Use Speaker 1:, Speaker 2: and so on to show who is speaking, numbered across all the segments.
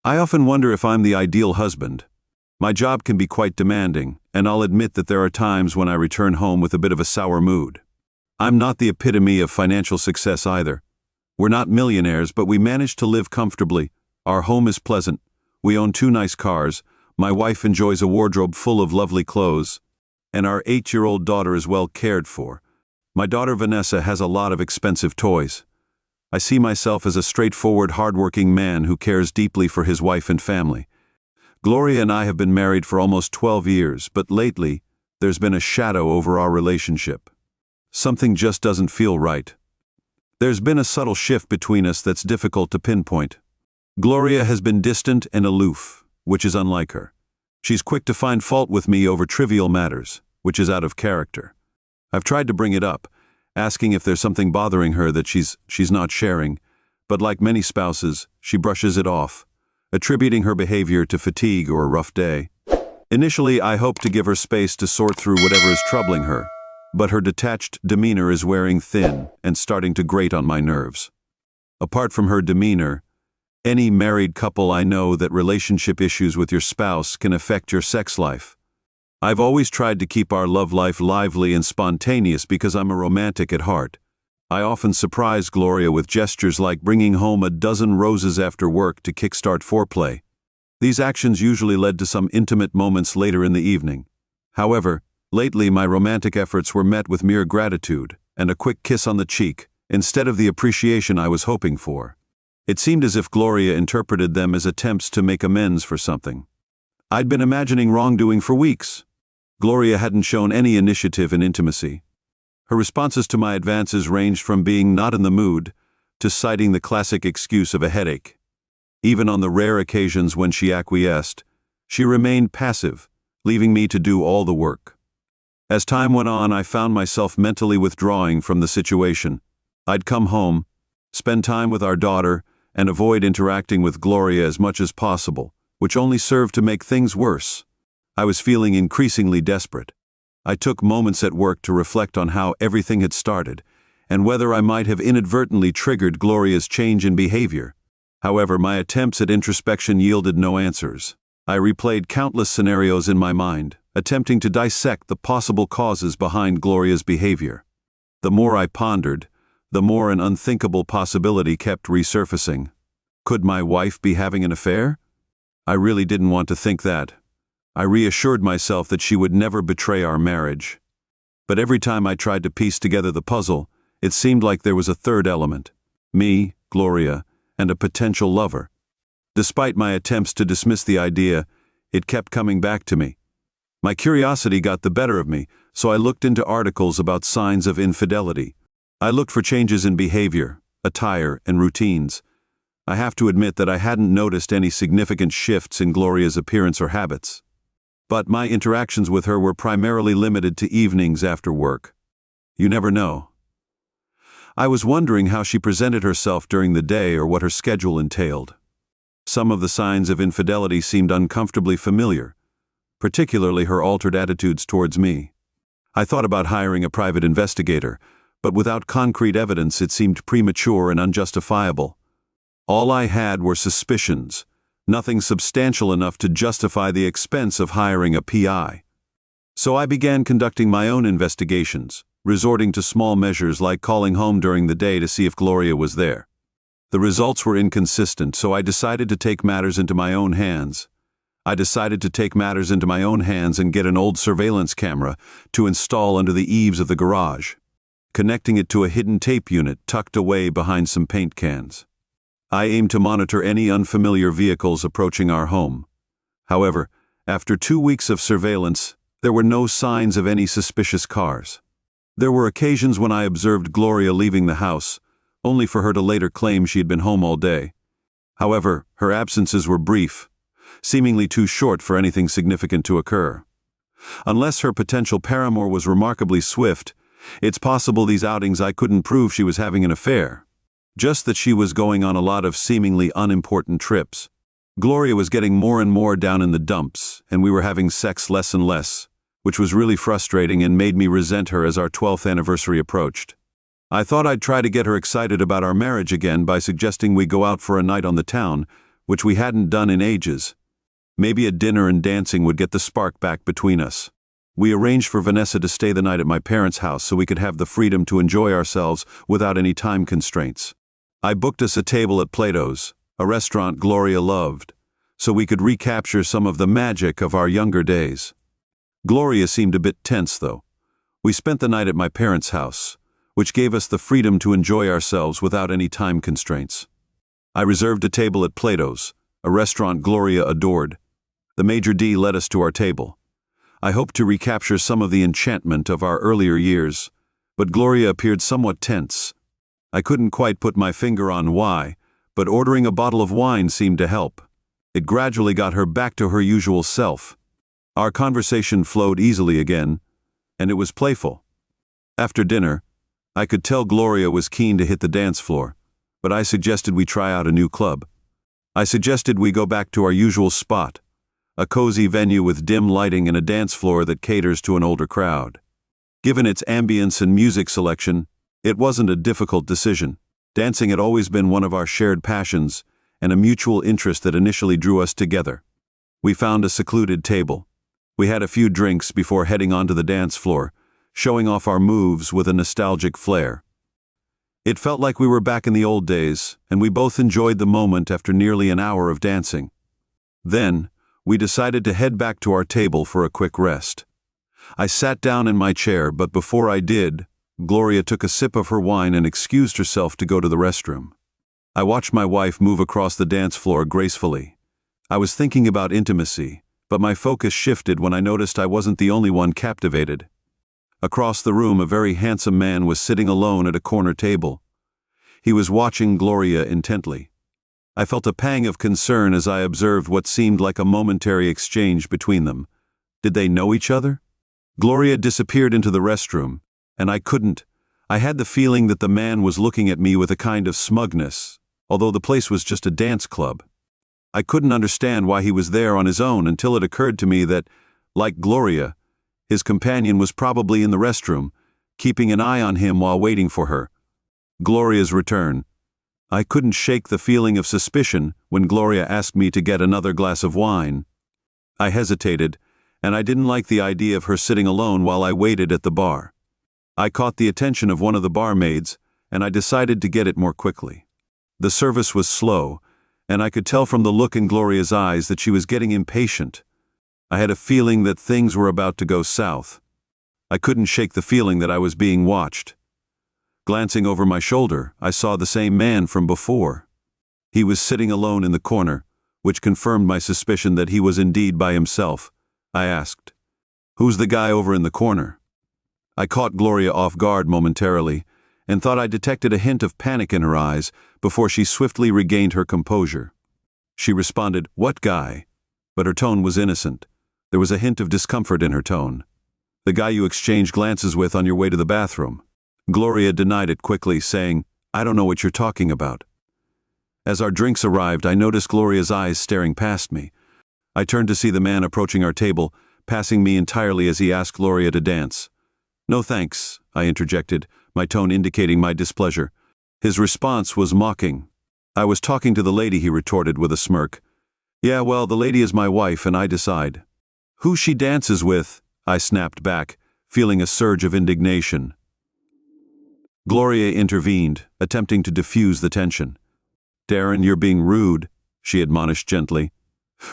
Speaker 1: I often wonder if I'm the ideal husband. My job can be quite demanding, and I'll admit that there are times when I return home with a bit of a sour mood. I'm not the epitome of financial success either. We're not millionaires, but we manage to live comfortably. Our home is pleasant. We own 2 nice cars. My wife enjoys a wardrobe full of lovely clothes. And our 8-year-old daughter is well cared for. My daughter Vanessa has a lot of expensive toys. I see myself as a straightforward, hardworking man who cares deeply for his wife and family. Gloria and I have been married for almost 12 years, but lately, there's been a shadow over our relationship. Something just doesn't feel right. There's been a subtle shift between us that's difficult to pinpoint. Gloria has been distant and aloof, which is unlike her. She's quick to find fault with me over trivial matters, which is out of character. I've tried to bring it up, asking if there's something bothering her that she's not sharing, but like many spouses, she brushes it off, attributing her behavior to fatigue or a rough day. Initially, I hoped to give her space to sort through whatever is troubling her, but her detached demeanor is wearing thin and starting to grate on my nerves. Apart from her demeanor, any married couple I know that relationship issues with your spouse can affect your sex life. I've always tried to keep our love life lively and spontaneous because I'm a romantic at heart. I often surprise Gloria with gestures like bringing home a dozen roses after work to kickstart foreplay. These actions usually led to some intimate moments later in the evening. However, lately my romantic efforts were met with mere gratitude and a quick kiss on the cheek, instead of the appreciation I was hoping for. It seemed as if Gloria interpreted them as attempts to make amends for something. I'd been imagining wrongdoing for weeks. Gloria hadn't shown any initiative in intimacy. Her responses to my advances ranged from being not in the mood to citing the classic excuse of a headache. Even on the rare occasions when she acquiesced, she remained passive, leaving me to do all the work. As time went on, I found myself mentally withdrawing from the situation. I'd come home, spend time with our daughter, and avoid interacting with Gloria as much as possible, which only served to make things worse. I was feeling increasingly desperate. I took moments at work to reflect on how everything had started, and whether I might have inadvertently triggered Gloria's change in behavior. However, my attempts at introspection yielded no answers. I replayed countless scenarios in my mind, attempting to dissect the possible causes behind Gloria's behavior. The more I pondered, the more an unthinkable possibility kept resurfacing. Could my wife be having an affair? I really didn't want to think that. I reassured myself that she would never betray our marriage. But every time I tried to piece together the puzzle, it seemed like there was a third element: me, Gloria, and a potential lover. Despite my attempts to dismiss the idea, it kept coming back to me. My curiosity got the better of me, so I looked into articles about signs of infidelity. I looked for changes in behavior, attire, and routines. I have to admit that I hadn't noticed any significant shifts in Gloria's appearance or habits. But my interactions with her were primarily limited to evenings after work. You never know. I was wondering how she presented herself during the day or what her schedule entailed. Some of the signs of infidelity seemed uncomfortably familiar, particularly her altered attitudes towards me. I thought about hiring a private investigator, but without concrete evidence it seemed premature and unjustifiable. All I had were suspicions, nothing substantial enough to justify the expense of hiring a PI. So I began conducting my own investigations, resorting to small measures like calling home during the day to see if Gloria was there. The results were inconsistent, so I decided to take matters into my own hands. and get an old surveillance camera to install under the eaves of the garage, connecting it to a hidden tape unit tucked away behind some paint cans. I aimed to monitor any unfamiliar vehicles approaching our home. However, after 2 weeks of surveillance, there were no signs of any suspicious cars. There were occasions when I observed Gloria leaving the house, only for her to later claim she had been home all day. However, her absences were brief, seemingly too short for anything significant to occur. Unless her potential paramour was remarkably swift, it's possible these outings I couldn't prove she was having an affair. Just that she was going on a lot of seemingly unimportant trips. Gloria was getting more and more down in the dumps, and we were having sex less and less, which was really frustrating and made me resent her as our 12th anniversary approached. I thought I'd try to get her excited about our marriage again by suggesting we go out for a night on the town, which we hadn't done in ages. Maybe a dinner and dancing would get the spark back between us. We arranged for Vanessa to stay the night at my parents' house so we could have the freedom to enjoy ourselves without any time constraints. I booked us a table at Plato's, a restaurant Gloria loved, so we could recapture some of the magic of our younger days. Gloria seemed a bit tense, though. We spent the night at my parents' house, which gave us the freedom to enjoy ourselves without any time constraints. I reserved a table at Plato's, a restaurant Gloria adored. The Major D led us to our table. I hoped to recapture some of the enchantment of our earlier years, but Gloria appeared somewhat tense. I couldn't quite put my finger on why, but ordering a bottle of wine seemed to help. It gradually got her back to her usual self. Our conversation flowed easily again, and it was playful. After dinner, I could tell Gloria was keen to hit the dance floor, but I suggested we try out a new club. I suggested we go back to our usual spot, a cozy venue with dim lighting and a dance floor that caters to an older crowd. Given its ambience and music selection, it wasn't a difficult decision. Dancing had always been one of our shared passions and a mutual interest that initially drew us together. We found a secluded table. We had a few drinks before heading onto the dance floor, showing off our moves with a nostalgic flair. It felt like we were back in the old days, and we both enjoyed the moment after nearly an hour of dancing. Then, we decided to head back to our table for a quick rest. I sat down in my chair, but before I did, Gloria took a sip of her wine and excused herself to go to the restroom. I watched my wife move across the dance floor gracefully. I was thinking about intimacy, but my focus shifted when I noticed I wasn't the only one captivated. Across the room, a very handsome man was sitting alone at a corner table. He was watching Gloria intently. I felt a pang of concern as I observed what seemed like a momentary exchange between them. Did they know each other? Gloria disappeared into the restroom, and I had the feeling that the man was looking at me with a kind of smugness, although the place was just a dance club. I couldn't understand why he was there on his own until it occurred to me that, like Gloria, his companion was probably in the restroom, keeping an eye on him while waiting for her. Gloria's return. I couldn't shake the feeling of suspicion when Gloria asked me to get another glass of wine. I hesitated, and I didn't like the idea of her sitting alone while I waited at the bar. I caught the attention of one of the barmaids, and I decided to get it more quickly. The service was slow, and I could tell from the look in Gloria's eyes that she was getting impatient. I had a feeling that things were about to go south. I couldn't shake the feeling that I was being watched. Glancing over my shoulder, I saw the same man from before. He was sitting alone in the corner, which confirmed my suspicion that he was indeed by himself. I asked, "Who's the guy over in the corner?" I caught Gloria off guard momentarily, and thought I detected a hint of panic in her eyes before she swiftly regained her composure. She responded, "What guy?" But her tone was innocent. There was a hint of discomfort in her tone. "The guy you exchanged glances with on your way to the bathroom." Gloria denied it quickly, saying, "I don't know what you're talking about." As our drinks arrived, I noticed Gloria's eyes staring past me. I turned to see the man approaching our table, passing me entirely as he asked Gloria to dance. "No thanks," I interjected, my tone indicating my displeasure. His response was mocking. "I was talking to the lady," he retorted with a smirk. "Yeah, well, the lady is my wife, and I decide." "Who she dances with," I snapped back, feeling a surge of indignation. Gloria intervened, attempting to diffuse the tension. "Darren, you're being rude," she admonished gently.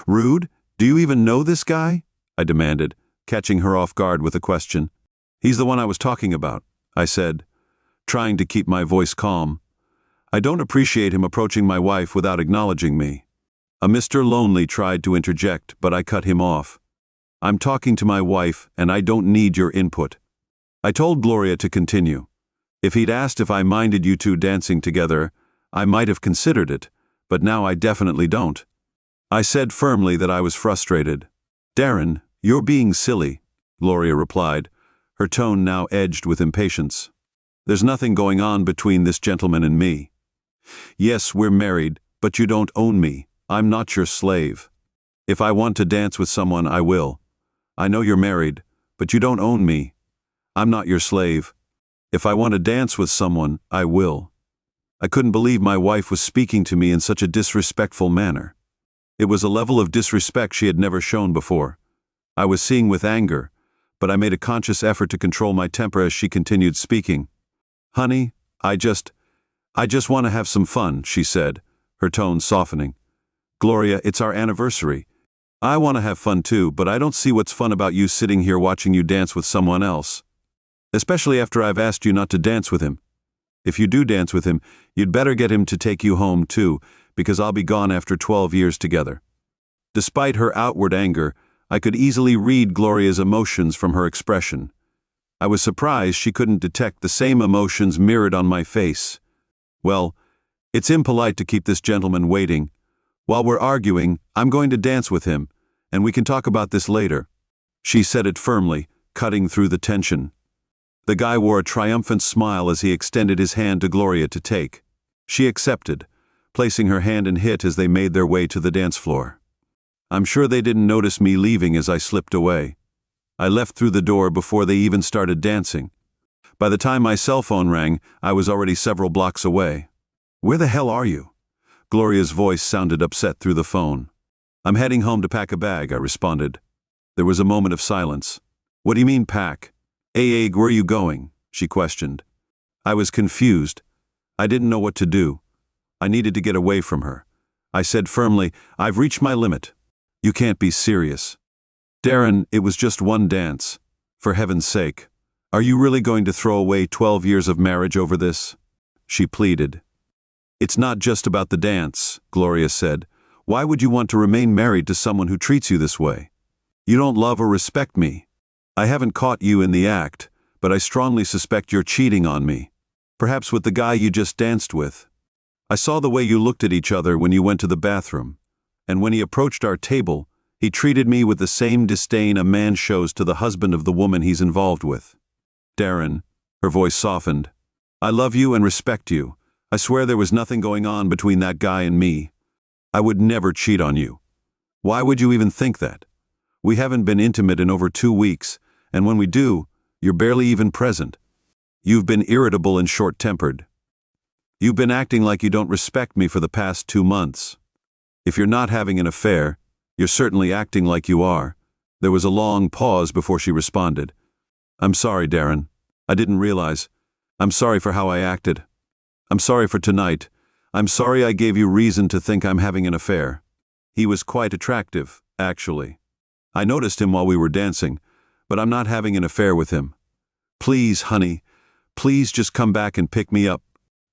Speaker 1: "Rude? Do you even know this guy?" I demanded, catching her off guard with a question. "He's the one I was talking about," I said, trying to keep my voice calm. "I don't appreciate him approaching my wife without acknowledging me." A Mr. Lonely tried to interject, but I cut him off. "I'm talking to my wife, and I don't need your input." I told Gloria to continue. If he'd asked if I minded you two dancing together, I might have considered it, but now I definitely don't. I said firmly that I was frustrated. "Darren, you're being silly," Gloria replied, her tone now edged with impatience. "There's nothing going on between this gentleman and me. Yes, we're married, but you don't own me. I'm not your slave. If I want to dance with someone, I will. I know you're married, but you don't own me. I'm not your slave. If I want to dance with someone, I will." I couldn't believe my wife was speaking to me in such a disrespectful manner. It was a level of disrespect she had never shown before. I was seeing with anger, but I made a conscious effort to control my temper as she continued speaking. "Honey, I just want to have some fun," she said, her tone softening. "Gloria, it's our anniversary. I want to have fun too, but I don't see what's fun about you sitting here watching you dance with someone else. Especially after I've asked you not to dance with him. If you do dance with him, you'd better get him to take you home too, because I'll be gone after 12 years together." Despite her outward anger, I could easily read Gloria's emotions from her expression. I was surprised she couldn't detect the same emotions mirrored on my face. "Well, it's impolite to keep this gentleman waiting. While we're arguing, I'm going to dance with him, and we can talk about this later." She said it firmly, cutting through the tension. The guy wore a triumphant smile as he extended his hand to Gloria to take. She accepted, placing her hand in his as they made their way to the dance floor. I'm sure they didn't notice me leaving as I slipped away. I left through the door before they even started dancing. By the time my cell phone rang, I was already several blocks away. "Where the hell are you?" Gloria's voice sounded upset through the phone. "I'm heading home to pack a bag," I responded. There was a moment of silence. "What do you mean pack? Where are you going?" she questioned. I was confused. I didn't know what to do. I needed to get away from her. I said firmly, "I've reached my limit." "You can't be serious." "Darren, it was just one dance. For heaven's sake. Are you really going to throw away 12 years of marriage over this?" she pleaded. "It's not just about the dance," Gloria said. "Why would you want to remain married to someone who treats you this way? You don't love or respect me. I haven't caught you in the act, but I strongly suspect you're cheating on me. Perhaps with the guy you just danced with. I saw the way you looked at each other when you went to the bathroom, and when he approached our table, he treated me with the same disdain a man shows to the husband of the woman he's involved with. Darren," her voice softened, "I love you and respect you. I swear there was nothing going on between that guy and me. I would never cheat on you. Why would you even think that? We haven't been intimate in over 2 weeks, and when we do, you're barely even present. You've been irritable and short-tempered. You've been acting like you don't respect me for the past 2 months. If you're not having an affair, you're certainly acting like you are." There was a long pause before she responded. "I'm sorry, Darren. I didn't realize. I'm sorry for how I acted. I'm sorry for tonight. I'm sorry I gave you reason to think I'm having an affair." He was quite attractive, actually. I noticed him while we were dancing, but I'm not having an affair with him. "Please, honey, please just come back and pick me up."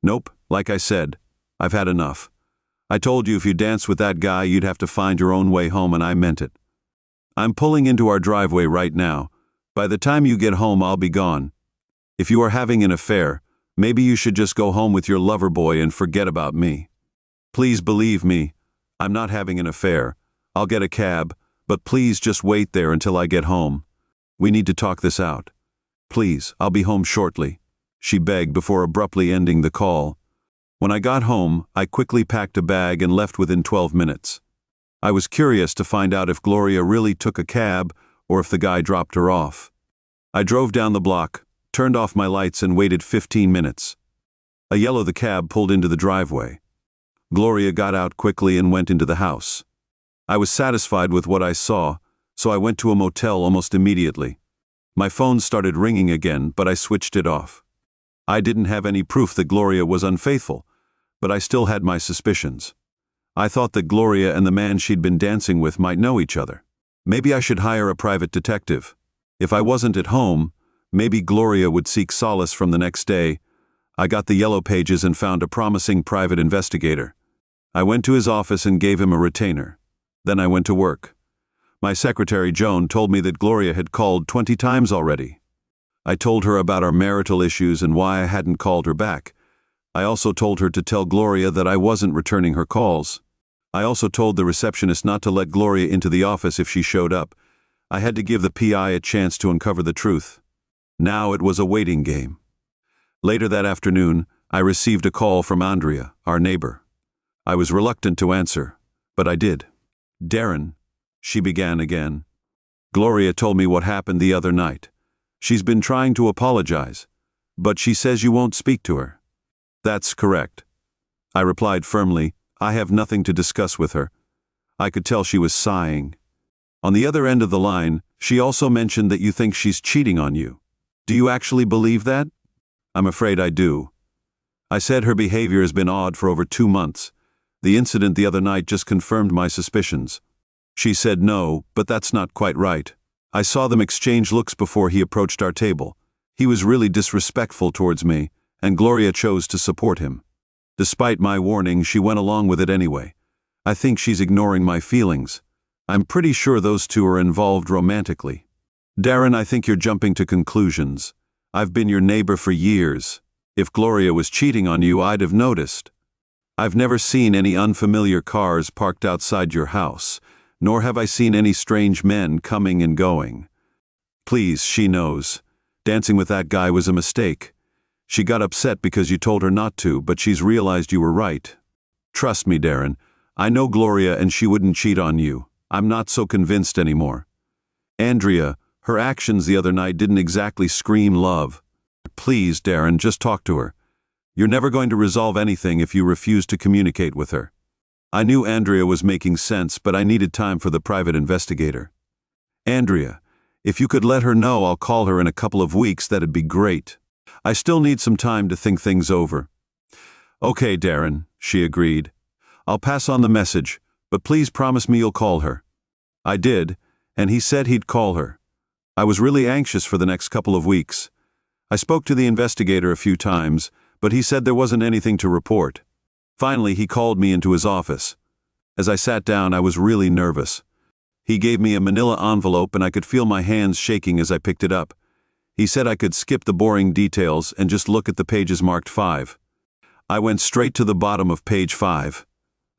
Speaker 1: "Nope, like I said, I've had enough. I told you if you danced with that guy, you'd have to find your own way home, and I meant it. I'm pulling into our driveway right now. By the time you get home, I'll be gone. If you are having an affair, maybe you should just go home with your lover boy and forget about me. Please believe me, I'm not having an affair. I'll get a cab, but please just wait there until I get home. We need to talk this out. Please, I'll be home shortly," she begged before abruptly ending the call. When I got home, I quickly packed a bag and left within 12 minutes. I was curious to find out if Gloria really took a cab or if the guy dropped her off. I drove down the block, turned off my lights, and waited 15 minutes. A yellow cab pulled into the driveway. Gloria got out quickly and went into the house. I was satisfied with what I saw, so I went to a motel almost immediately. My phone started ringing again, but I switched it off. I didn't have any proof that Gloria was unfaithful, but I still had my suspicions. I thought that Gloria and the man she'd been dancing with might know each other. Maybe I should hire a private detective. If I wasn't at home, maybe Gloria would seek solace from the next day. I got the yellow pages and found a promising private investigator. I went to his office and gave him a retainer. Then I went to work. My secretary, Joan, told me that Gloria had called 20 times already. I told her about our marital issues and why I hadn't called her back. I also told her to tell Gloria that I wasn't returning her calls. I also told the receptionist not to let Gloria into the office if she showed up. I had to give the PI a chance to uncover the truth. Now it was a waiting game. Later that afternoon, I received a call from Andrea, our neighbor. I was reluctant to answer, but I did. "Darren," she began again. "Gloria told me what happened the other night. She's been trying to apologize, but she says you won't speak to her." "That's correct." I replied firmly, "I have nothing to discuss with her. I could tell she was sighing. On the other end of the line, she also mentioned that you think she's cheating on you. Do you actually believe that? I'm afraid I do. I said her behavior has been odd for over 2 months. The incident the other night just confirmed my suspicions. She said no, but that's not quite right. I saw them exchange looks before he approached our table. He was really disrespectful towards me, and Gloria chose to support him. Despite my warning, she went along with it anyway. I think she's ignoring my feelings. I'm pretty sure those two are involved romantically. Darren, I think you're jumping to conclusions. I've been your neighbor for years. If Gloria was cheating on you, I'd have noticed. I've never seen any unfamiliar cars parked outside your house, nor have I seen any strange men coming and going. Please, she knows. Dancing with that guy was a mistake. She got upset because you told her not to, but she's realized you were right. Trust me, Darren. I know Gloria and she wouldn't cheat on you. I'm not so convinced anymore. Andrea, her actions the other night didn't exactly scream love. Please, Darren, just talk to her. You're never going to resolve anything if you refuse to communicate with her. I knew Andrea was making sense, but I needed time for the private investigator. Andrea, if you could let her know I'll call her in a couple of weeks, that'd be great. I still need some time to think things over. Okay, Darren, she agreed. I'll pass on the message, but please promise me you'll call her. I did, and he said he'd call her. I was really anxious for the next couple of weeks. I spoke to the investigator a few times, but he said there wasn't anything to report. Finally, he called me into his office. As I sat down, I was really nervous. He gave me a manila envelope and I could feel my hands shaking as I picked it up. He said I could skip the boring details and just look at the pages marked 5. I went straight to the bottom of page 5.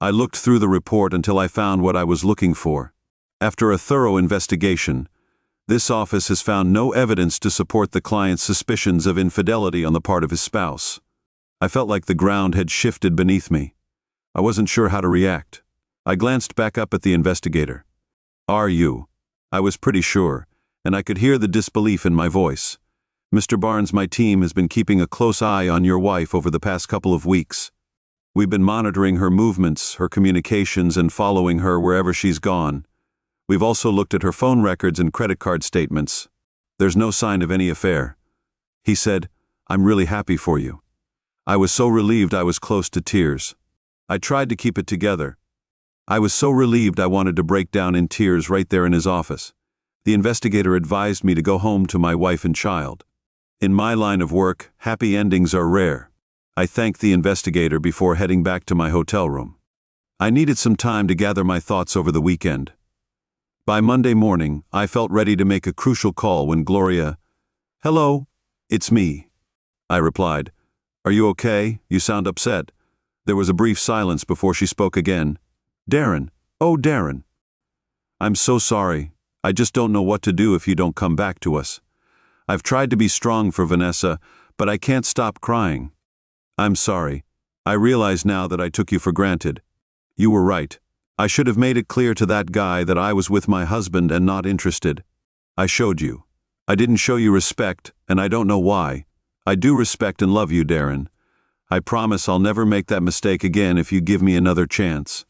Speaker 1: I looked through the report until I found what I was looking for. After a thorough investigation, this office has found no evidence to support the client's suspicions of infidelity on the part of his spouse. I felt like the ground had shifted beneath me. I wasn't sure how to react. I glanced back up at the investigator. Are you? I was pretty sure, and I could hear the disbelief in my voice. Mr. Barnes, my team has been keeping a close eye on your wife over the past couple of weeks. We've been monitoring her movements, her communications, and following her wherever she's gone. We've also looked at her phone records and credit card statements. There's no sign of any affair. He said, I'm really happy for you. I was so relieved I was close to tears. I tried to keep it together. I was so relieved I wanted to break down in tears right there in his office. The investigator advised me to go home to my wife and child. In my line of work, happy endings are rare. I thanked the investigator before heading back to my hotel room. I needed some time to gather my thoughts over the weekend. By Monday morning, I felt ready to make a crucial call when Gloria, Hello, it's me. I replied, Are you okay? You sound upset. There was a brief silence before she spoke again. Darren, oh Darren. I'm so sorry. I just don't know what to do if you don't come back to us. I've tried to be strong for Vanessa, but I can't stop crying. I'm sorry. I realize now that I took you for granted. You were right. I should have made it clear to that guy that I was with my husband and not interested. I showed you. I didn't show you respect, and I don't know why. I do respect and love you, Darren. I promise I'll never make that mistake again if you give me another chance.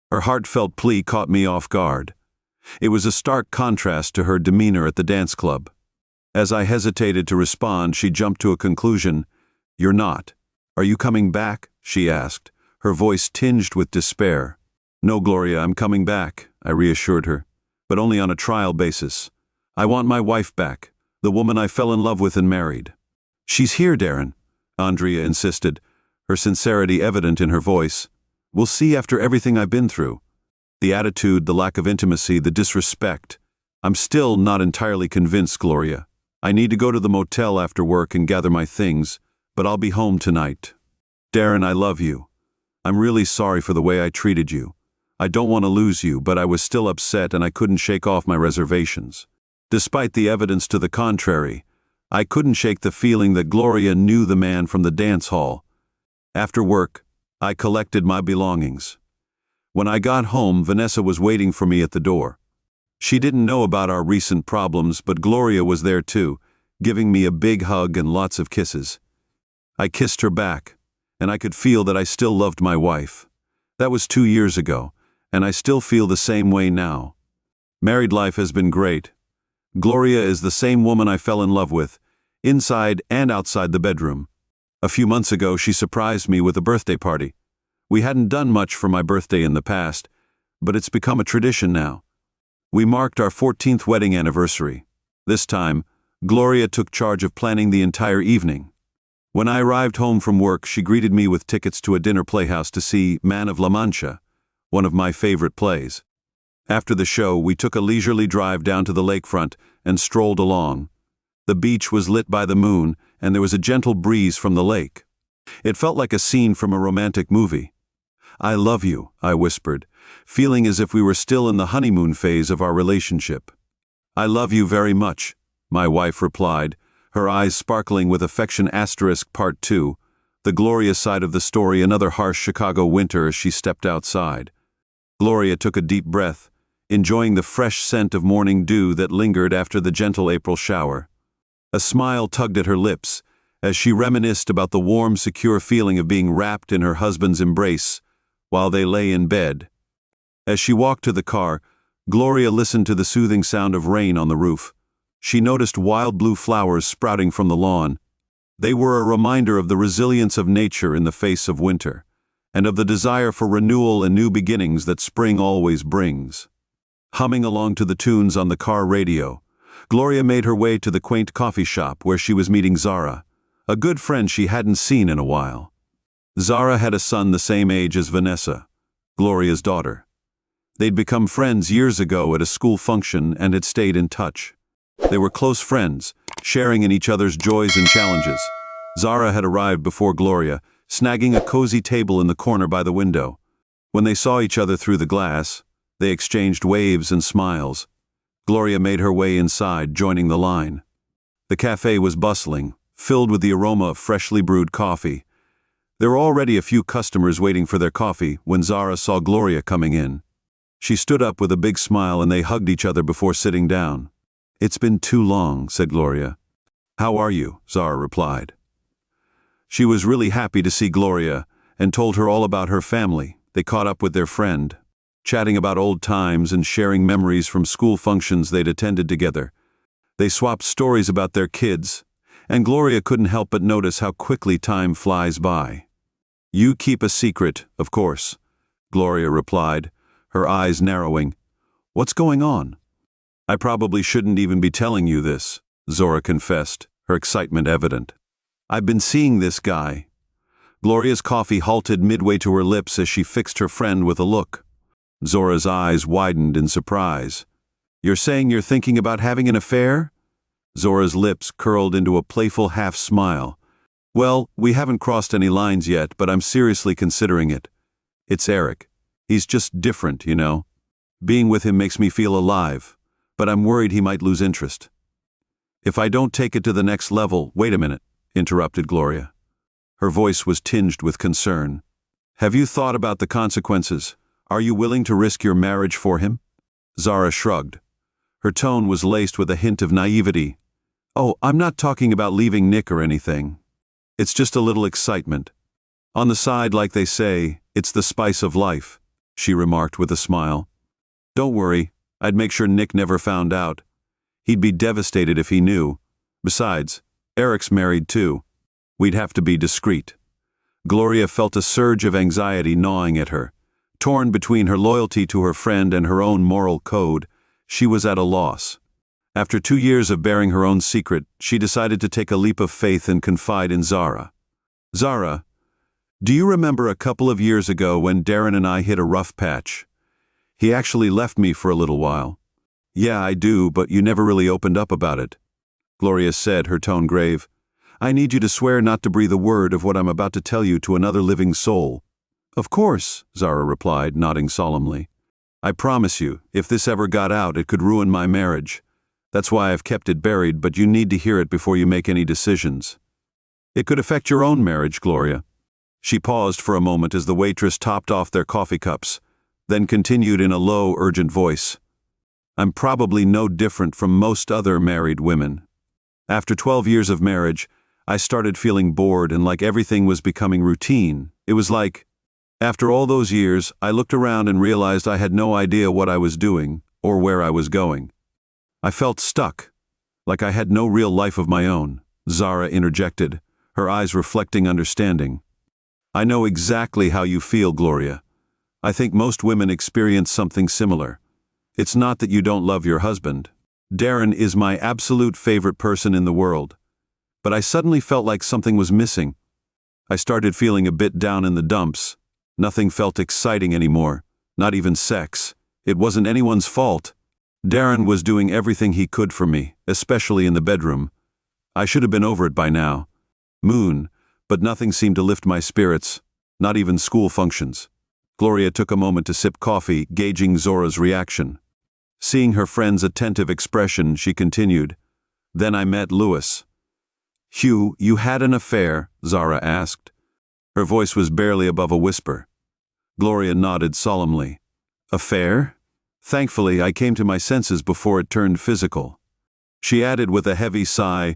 Speaker 1: Her heartfelt plea caught me off guard. It was a stark contrast to her demeanor at the dance club. As I hesitated to respond, she jumped to a conclusion. You're not. Are you coming back? She asked, her voice tinged with despair. No, Gloria, I'm coming back, I reassured her, but only on a trial basis. I want my wife back, the woman I fell in love with and married. She's here, Darren, Andrea insisted, her sincerity evident in her voice. We'll see after everything I've been through. The attitude, the lack of intimacy, the disrespect. I'm still not entirely convinced, Gloria. I need to go to the motel after work and gather my things, but I'll be home tonight. Darren, I love you. I'm really sorry for the way I treated you. I don't want to lose you, but I was still upset and I couldn't shake off my reservations. Despite the evidence to the contrary, I couldn't shake the feeling that Gloria knew the man from the dance hall. After work, I collected my belongings. When I got home, Vanessa was waiting for me at the door. She didn't know about our recent problems, but Gloria was there too, giving me a big hug and lots of kisses. I kissed her back, and I could feel that I still loved my wife. That was 2 years ago, and I still feel the same way now. Married life has been great. Gloria is the same woman I fell in love with, inside and outside the bedroom. A few months ago, she surprised me with a birthday party. We hadn't done much for my birthday in the past, but it's become a tradition now. We marked our 14th wedding anniversary. This time, Gloria took charge of planning the entire evening. When I arrived home from work, she greeted me with tickets to a dinner playhouse to see Man of La Mancha, one of my favorite plays. After the show, we took a leisurely drive down to the lakefront and strolled along. The beach was lit by the moon, and there was a gentle breeze from the lake. It felt like a scene from a romantic movie. "I love you," I whispered, feeling as if we were still in the honeymoon phase of our relationship. "I love you very much," my wife replied, her eyes sparkling with affection. Part 2, the Gloria side of the story, another harsh Chicago winter as she stepped outside. Gloria took a deep breath, enjoying the fresh scent of morning dew that lingered after the gentle April shower. A smile tugged at her lips as she reminisced about the warm, secure feeling of being wrapped in her husband's embrace while they lay in bed. As she walked to the car, Gloria listened to the soothing sound of rain on the roof. She noticed wild blue flowers sprouting from the lawn. They were a reminder of the resilience of nature in the face of winter, and of the desire for renewal and new beginnings that spring always brings. Humming along to the tunes on the car radio, Gloria made her way to the quaint coffee shop where she was meeting Zara, a good friend she hadn't seen in a while. Zara had a son the same age as Vanessa, Gloria's daughter. They'd become friends years ago at a school function and had stayed in touch. They were close friends, sharing in each other's joys and challenges. Zara had arrived before Gloria, snagging a cozy table in the corner by the window. When they saw each other through the glass, they exchanged waves and smiles. Gloria made her way inside, joining the line. The cafe was bustling, filled with the aroma of freshly brewed coffee. There were already a few customers waiting for their coffee when Zara saw Gloria coming in. She stood up with a big smile and they hugged each other before sitting down. "It's been too long," said Gloria. "How are you?" Zara replied. She was really happy to see Gloria and told her all about her family. They caught up with their friend, chatting about old times and sharing memories from school functions they'd attended together. They swapped stories about their kids, and Gloria couldn't help but notice how quickly time flies by. "You keep a secret, of course," Gloria replied, her eyes narrowing. "What's going on?" "I probably shouldn't even be telling you this," Zora confessed, her excitement evident. "I've been seeing this guy." Gloria's coffee halted midway to her lips as she fixed her friend with a look. Zora's eyes widened in surprise. "You're saying you're thinking about having an affair?" Zora's lips curled into a playful half-smile. "Well, we haven't crossed any lines yet, but I'm seriously considering it. It's Eric. He's just different, you know. Being with him makes me feel alive, but I'm worried he might lose interest." "If I don't take it to the next level—" "Wait a minute," interrupted Gloria. Her voice was tinged with concern. "Have you thought about the consequences? Are you willing to risk your marriage for him?" Zara shrugged. Her tone was laced with a hint of naivety. "Oh, I'm not talking about leaving Nick or anything. It's just a little excitement. On the side, like they say, it's the spice of life," she remarked with a smile. "Don't worry, I'd make sure Nick never found out. He'd be devastated if he knew. Besides, Eric's married too. We'd have to be discreet." Gloria felt a surge of anxiety gnawing at her. Torn between her loyalty to her friend and her own moral code, she was at a loss. After 2 years of bearing her own secret, she decided to take a leap of faith and confide in Zara. "Zara, do you remember a couple of years ago when Darren and I hit a rough patch? He actually left me for a little while." "Yeah, I do, but you never really opened up about it," Gloria said, her tone grave. "I need you to swear not to breathe a word of what I'm about to tell you to another living soul." "Of course," Zara replied, nodding solemnly. "I promise you, if this ever got out, it could ruin my marriage. That's why I've kept it buried, but you need to hear it before you make any decisions. It could affect your own marriage, Gloria." She paused for a moment as the waitress topped off their coffee cups, then continued in a low, urgent voice. "I'm probably no different from most other married women. After 12 years of marriage, I started feeling bored and like everything was becoming routine. It was like After all those years, I looked around and realized I had no idea what I was doing or where I was going. I felt stuck, like I had no real life of my own. Zara interjected, her eyes reflecting understanding. I know exactly how you feel, Gloria. I think most women experience something similar. It's not that you don't love your husband. Darren is my absolute favorite person in the world. But I suddenly felt like something was missing. I started feeling a bit down in the dumps. Nothing felt exciting anymore, not even sex. It wasn't anyone's fault. Darren was doing everything he could for me, especially in the bedroom. I should have been over it by now. But nothing seemed to lift my spirits, not even school functions. Gloria took a moment to sip coffee, gauging Zora's reaction. Seeing her friend's attentive expression, she continued, "Then I met Louis." "Hugh, you had an affair?" Zara asked. Her voice was barely above a whisper. Gloria nodded solemnly. "Affair?" Thankfully, I came to my senses before it turned physical. She added with a heavy sigh,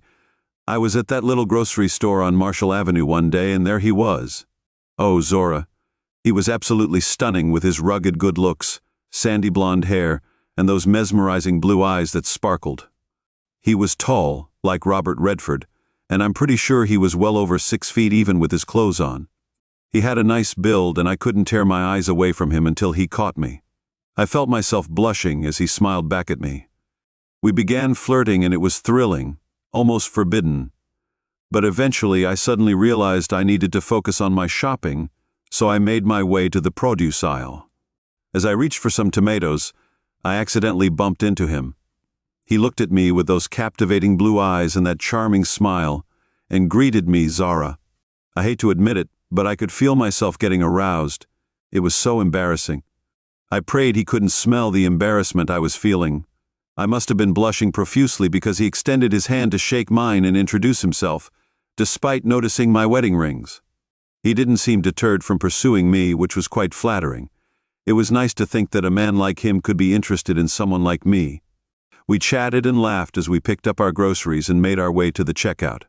Speaker 1: "I was at that little grocery store on Marshall Avenue one day, and there he was." Oh, Zora. He was absolutely stunning with his rugged good looks, sandy blonde hair, and those mesmerizing blue eyes that sparkled. He was tall, like Robert Redford, and I'm pretty sure he was well over 6 feet even with his clothes on. He had a nice build, and I couldn't tear my eyes away from him until he caught me. I felt myself blushing as he smiled back at me. We began flirting, and it was thrilling, almost forbidden. But eventually I suddenly realized I needed to focus on my shopping, so I made my way to the produce aisle. As I reached for some tomatoes, I accidentally bumped into him. He looked at me with those captivating blue eyes and that charming smile, and greeted me, "Zara." I hate to admit it, but I could feel myself getting aroused. It was so embarrassing. I prayed he couldn't smell the embarrassment I was feeling. I must have been blushing profusely because he extended his hand to shake mine and introduce himself, despite noticing my wedding rings. He didn't seem deterred from pursuing me, which was quite flattering. It was nice to think that a man like him could be interested in someone like me. We chatted and laughed as we picked up our groceries and made our way to the checkout.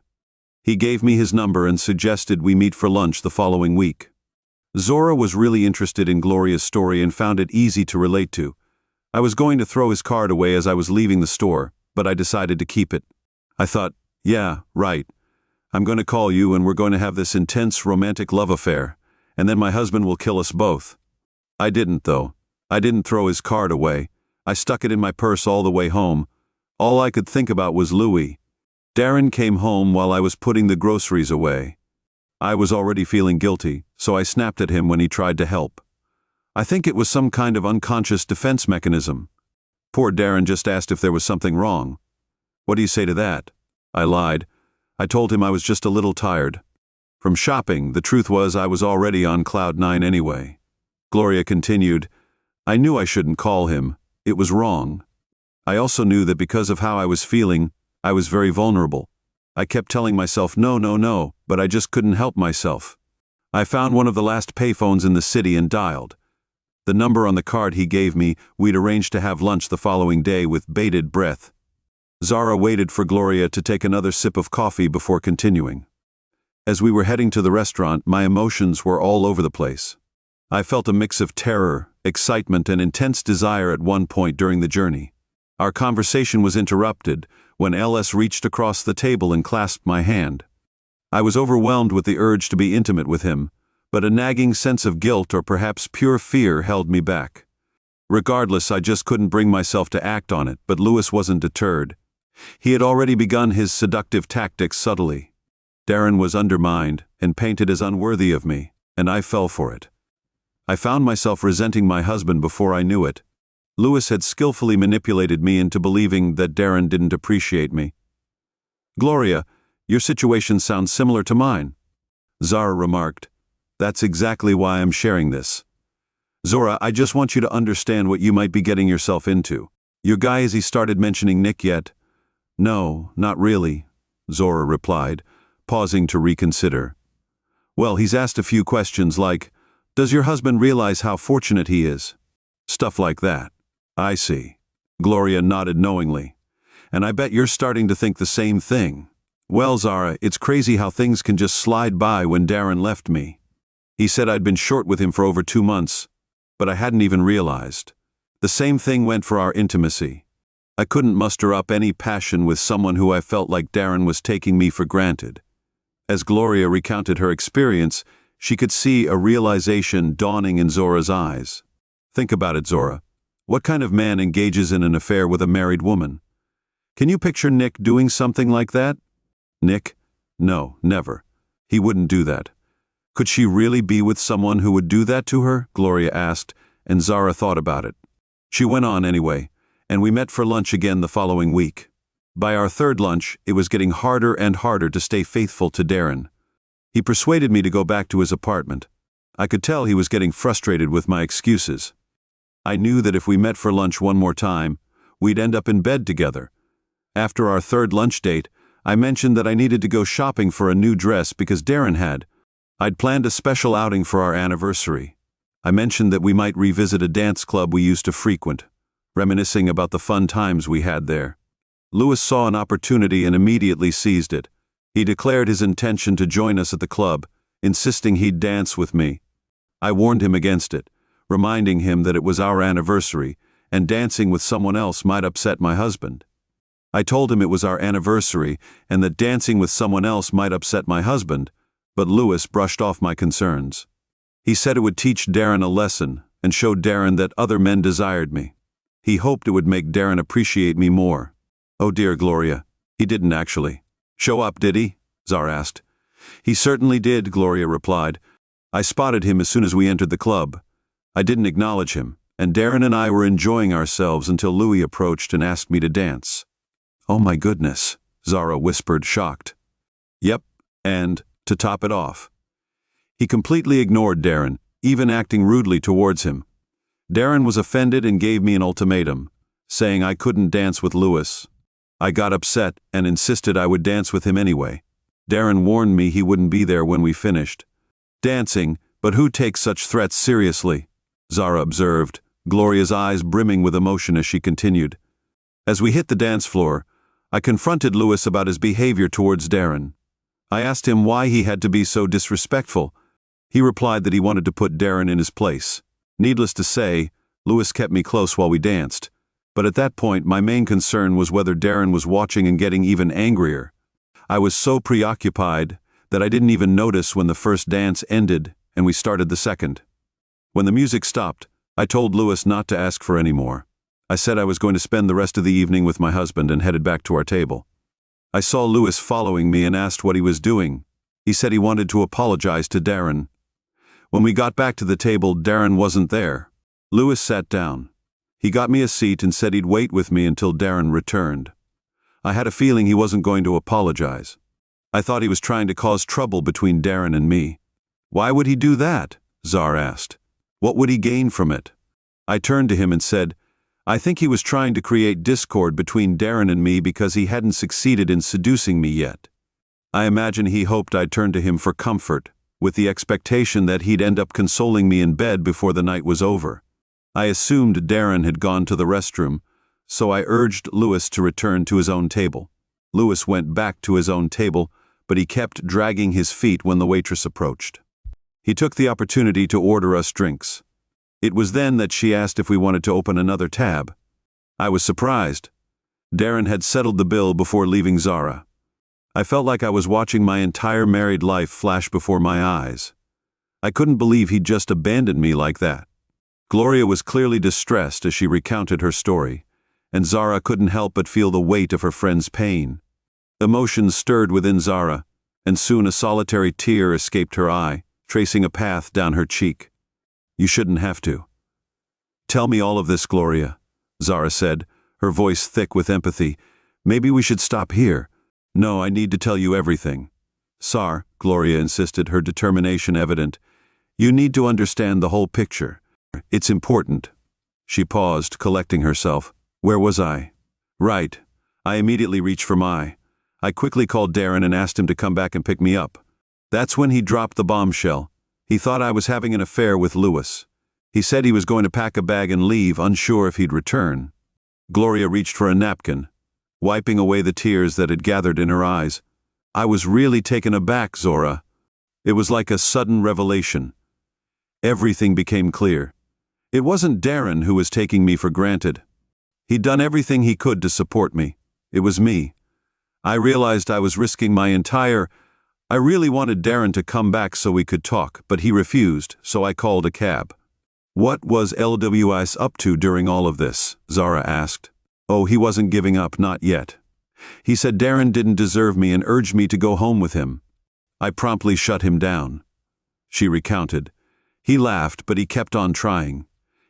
Speaker 1: He gave me his number and suggested we meet for lunch the following week. Zora was really interested in Gloria's story and found it easy to relate to. I was going to throw his card away as I was leaving the store, but I decided to keep it. I thought, yeah, right. I'm going to call you and we're going to have this intense romantic love affair, and then my husband will kill us both. I didn't, though. I didn't throw his card away. I stuck it in my purse all the way home. All I could think about was Louie. Darren came home while I was putting the groceries away. I was already feeling guilty, so I snapped at him when he tried to help. I think it was some kind of unconscious defense mechanism. Poor Darren just asked if there was something wrong. "What do you say to that?" I lied. I told him I was just a little tired. From shopping, the truth was I was already on cloud 9 anyway. Gloria continued, "I knew I shouldn't call him. It was wrong. I also knew that because of how I was feeling, I was very vulnerable. I kept telling myself no, but I just couldn't help myself. I found one of the last payphones in the city and dialed. The number on the card he gave me, we'd arranged to have lunch the following day with bated breath. Zara waited for Gloria to take another sip of coffee before continuing. As we were heading to the restaurant, my emotions were all over the place. I felt a mix of terror, excitement, and intense desire at one point during the journey. Our conversation was interrupted when LS reached across the table and clasped my hand. I was overwhelmed with the urge to be intimate with him, but a nagging sense of guilt or perhaps pure fear held me back. Regardless, I just couldn't bring myself to act on it, but Louis wasn't deterred. He had already begun his seductive tactics subtly. Darren was undermined and painted as unworthy of me, and I fell for it. I found myself resenting my husband before I knew it. Louis had skillfully manipulated me into believing that Darren didn't appreciate me. "Gloria, your situation sounds similar to mine," Zara remarked. "That's exactly why I'm sharing this. Zora, I just want you to understand what you might be getting yourself into. Your guy, has he started mentioning Nick yet?" "No, not really," Zora replied, pausing to reconsider. "Well, he's asked a few questions like, 'Does your husband realize how fortunate he is?' Stuff like that." "I see." Gloria nodded knowingly. "And I bet you're starting to think the same thing." "Well, Zara, it's crazy how things can just slide by when Darren left me." He said I'd been short with him for over 2 months, but I hadn't even realized. The same thing went for our intimacy. I couldn't muster up any passion with someone who I felt like Darren was taking me for granted. As Gloria recounted her experience, she could see a realization dawning in Zora's eyes. Think about it, Zora. What kind of man engages in an affair with a married woman? Can you picture Nick doing something like that? Nick? No, never. He wouldn't do that. Could she really be with someone who would do that to her? Gloria asked, and Zara thought about it. She went on anyway, and we met for lunch again the following week. By our third lunch, it was getting harder and harder to stay faithful to Darren. He persuaded me to go back to his apartment. I could tell he was getting frustrated with my excuses. I knew that if we met for lunch one more time, we'd end up in bed together. After our third lunch date, I mentioned that I needed to go shopping for a new dress because Darren had. I'd planned a special outing for our anniversary. I mentioned that we might revisit a dance club we used to frequent, reminiscing about the fun times we had there. Louis saw an opportunity and immediately seized it. He declared his intention to join us at the club, insisting he'd dance with me. I warned him against it, reminding him that it was our anniversary and dancing with someone else might upset my husband. I told him it was our anniversary and that dancing with someone else might upset my husband, but Louis brushed off my concerns. He said it would teach Darren a lesson and show Darren that other men desired me. He hoped it would make Darren appreciate me more. Oh dear, Gloria. He didn't actually. Show up, did he? Zara asked. He certainly did, Gloria replied. I spotted him as soon as we entered the club. I didn't acknowledge him, and Darren and I were enjoying ourselves until Louie approached and asked me to dance. Oh my goodness, Zara whispered, shocked. Yep, and, to top it off, he completely ignored Darren, even acting rudely towards him. Darren was offended and gave me an ultimatum, saying I couldn't dance with Louis. I got upset and insisted I would dance with him anyway. Darren warned me he wouldn't be there when we finished. Dancing, but who takes such threats seriously? Zara observed, Gloria's eyes brimming with emotion as she continued. As we hit the dance floor, I confronted Louis about his behavior towards Darren. I asked him why he had to be so disrespectful. He replied that he wanted to put Darren in his place. Needless to say, Louis kept me close while we danced. But at that point, my main concern was whether Darren was watching and getting even angrier. I was so preoccupied that I didn't even notice when the first dance ended and we started the second. When the music stopped, I told Louis not to ask for any more. I said I was going to spend the rest of the evening with my husband and headed back to our table. I saw Louis following me and asked what he was doing. He said he wanted to apologize to Darren. When we got back to the table, Darren wasn't there. Louis sat down. He got me a seat and said he'd wait with me until Darren returned. I had a feeling he wasn't going to apologize. I thought he was trying to cause trouble between Darren and me. Why would he do that? Zara asked. What would he gain from it? I turned to him and said, I think he was trying to create discord between Darren and me because he hadn't succeeded in seducing me yet. I imagine he hoped I'd turn to him for comfort, with the expectation that he'd end up consoling me in bed before the night was over. I assumed Darren had gone to the restroom, so I urged Louis to return to his own table. Louis went back to his own table, but he kept dragging his feet when the waitress approached. He took the opportunity to order us drinks. It was then that she asked if we wanted to open another tab. I was surprised. Darren had settled the bill before leaving Zara. I felt like I was watching my entire married life flash before my eyes. I couldn't believe he'd just abandoned me like that. Gloria was clearly distressed as she recounted her story, and Zara couldn't help but feel the weight of her friend's pain. Emotions stirred within Zara, and soon a solitary tear escaped her eye, tracing a path down her cheek. You shouldn't have to. Tell me all of this, Gloria, Zara said, her voice thick with empathy. Maybe we should stop here. No, I need to tell you everything. Sar, Gloria insisted, her determination evident. You need to understand the whole picture. It's important. She paused, collecting herself. Where was I? Right. I immediately reached for I quickly called Darren and asked him to come back and pick me up. That's when he dropped the bombshell. He thought I was having an affair with Louis. He said he was going to pack a bag and leave, unsure if he'd return. Gloria reached for a napkin, wiping away the tears that had gathered in her eyes. I was really taken aback, Zora. It was like a sudden revelation. Everything became clear. It wasn't Darren who was taking me for granted. He'd done everything he could to support me. It was me. I realized I was risking my entire... I really wanted Darren to come back so we could talk, but he refused, so I called a cab. What was LWIS up to during all of this? Zara asked. Oh, he wasn't giving up, not yet. He said Darren didn't deserve me and urged me to go home with him. I promptly shut him down. She recounted. He laughed, but he kept on trying.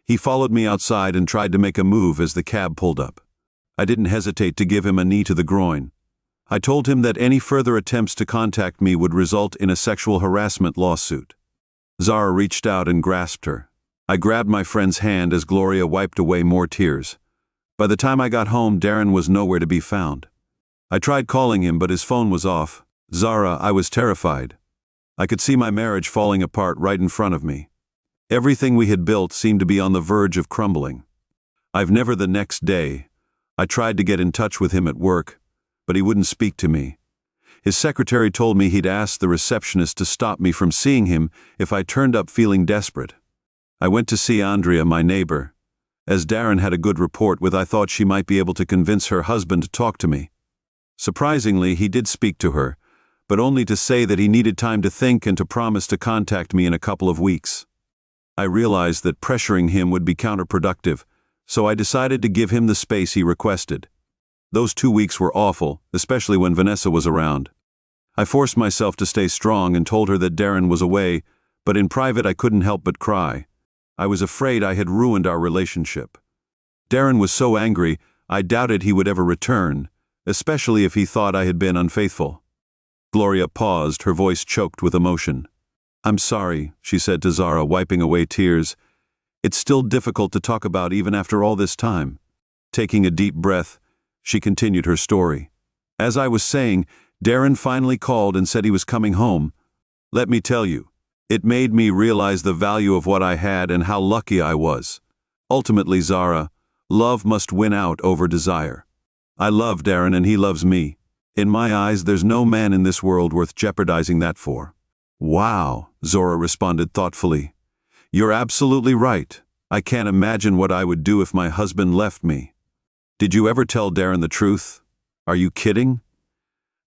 Speaker 1: He followed me outside and tried to make a move as the cab pulled up. I didn't hesitate to give him a knee to the groin. I told him that any further attempts to contact me would result in a sexual harassment lawsuit. Zara reached out and grasped her. I grabbed my friend's hand as Gloria wiped away more tears. By the time I got home, Darren was nowhere to be found. I tried calling him, but his phone was off. Zara, I was terrified. I could see my marriage falling apart right in front of me. Everything we had built seemed to be on the verge of crumbling. The next day, I tried to get in touch with him at work, but he wouldn't speak to me. His secretary told me he'd asked the receptionist to stop me from seeing him if I turned up feeling desperate. I went to see Andrea, my neighbor. As Darren had a good rapport with, I thought she might be able to convince her husband to talk to me. Surprisingly, he did speak to her, but only to say that he needed time to think and to promise to contact me in a couple of weeks. I realized that pressuring him would be counterproductive, so I decided to give him the space he requested. Those 2 weeks were awful, especially when Vanessa was around. I forced myself to stay strong and told her that Darren was away, but in private I couldn't help but cry. I was afraid I had ruined our relationship. Darren was so angry, I doubted he would ever return, especially if he thought I had been unfaithful. Gloria paused, her voice choked with emotion. I'm sorry, she said to Zara, wiping away tears. It's still difficult to talk about even after all this time. Taking a deep breath, she continued her story. As I was saying, Darren finally called and said he was coming home. Let me tell you, it made me realize the value of what I had and how lucky I was. Ultimately, Zara, love must win out over desire. I love Darren and he loves me. In my eyes, there's no man in this world worth jeopardizing that for. Wow, Zora responded thoughtfully. You're absolutely right. I can't imagine what I would do if my husband left me. Did you ever tell Darren the truth? Are you kidding?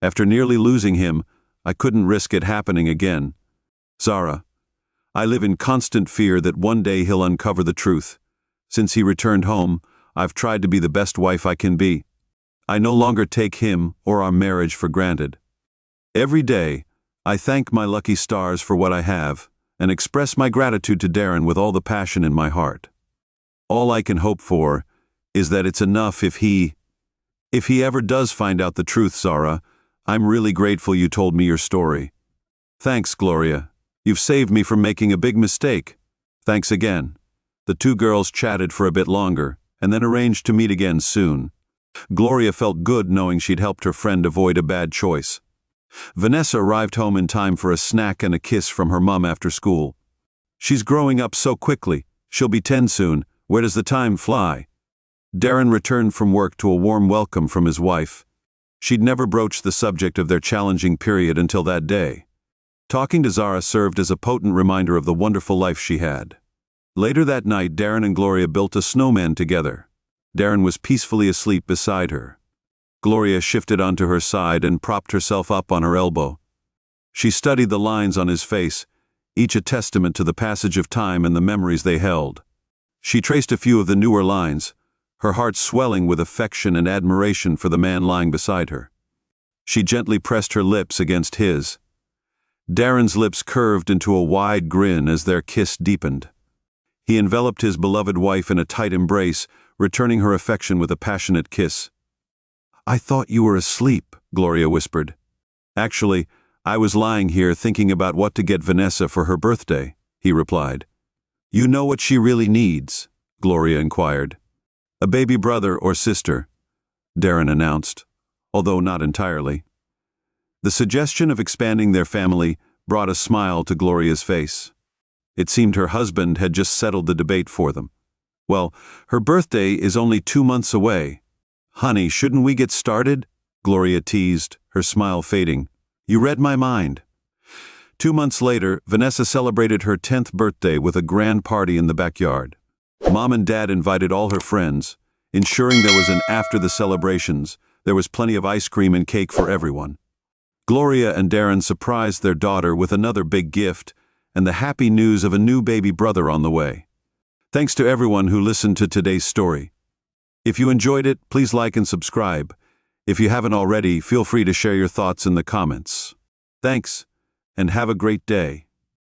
Speaker 1: After nearly losing him, I couldn't risk it happening again. Zara, I live in constant fear that one day he'll uncover the truth. Since he returned home, I've tried to be the best wife I can be. I no longer take him or our marriage for granted. Every day, I thank my lucky stars for what I have and express my gratitude to Darren with all the passion in my heart. All I can hope for is that it's enough if he ever does find out the truth, Zara. I'm really grateful you told me your story. Thanks, Gloria. You've saved me from making a big mistake. Thanks again. The two girls chatted for a bit longer and then arranged to meet again soon. Gloria felt good knowing she'd helped her friend avoid a bad choice. Vanessa arrived home in time for a snack and a kiss from her mom after school. She's growing up so quickly. She'll be 10 soon. Where does the time fly? Darren returned from work to a warm welcome from his wife. She'd never broached the subject of their challenging period until that day. Talking to Zara served as a potent reminder of the wonderful life she had. Later that night, Darren and Gloria built a snowman together. Darren was peacefully asleep beside her. Gloria shifted onto her side and propped herself up on her elbow. She studied the lines on his face, each a testament to the passage of time and the memories they held. She traced a few of the newer lines, her heart swelling with affection and admiration for the man lying beside her. She gently pressed her lips against his. Darren's lips curved into a wide grin as their kiss deepened. He enveloped his beloved wife in a tight embrace, returning her affection with a passionate kiss. I thought you were asleep, Gloria whispered. Actually, I was lying here thinking about what to get Vanessa for her birthday, he replied. You know what she really needs? Gloria inquired. A baby brother or sister, Darren announced, although not entirely. The suggestion of expanding their family brought a smile to Gloria's face. It seemed her husband had just settled the debate for them. Well, her birthday is only 2 months away. Honey, shouldn't we get started? Gloria teased, her smile fading. You read my mind. 2 months later, Vanessa celebrated her 10th birthday with a grand party in the backyard. Mom and Dad invited all her friends, ensuring there was an after the celebrations, there was plenty of ice cream and cake for everyone. Gloria and Darren surprised their daughter with another big gift and the happy news of a new baby brother on the way. Thanks to everyone who listened to today's story. If you enjoyed it, please like and subscribe. If you haven't already, feel free to share your thoughts in the comments. Thanks, and have a great day.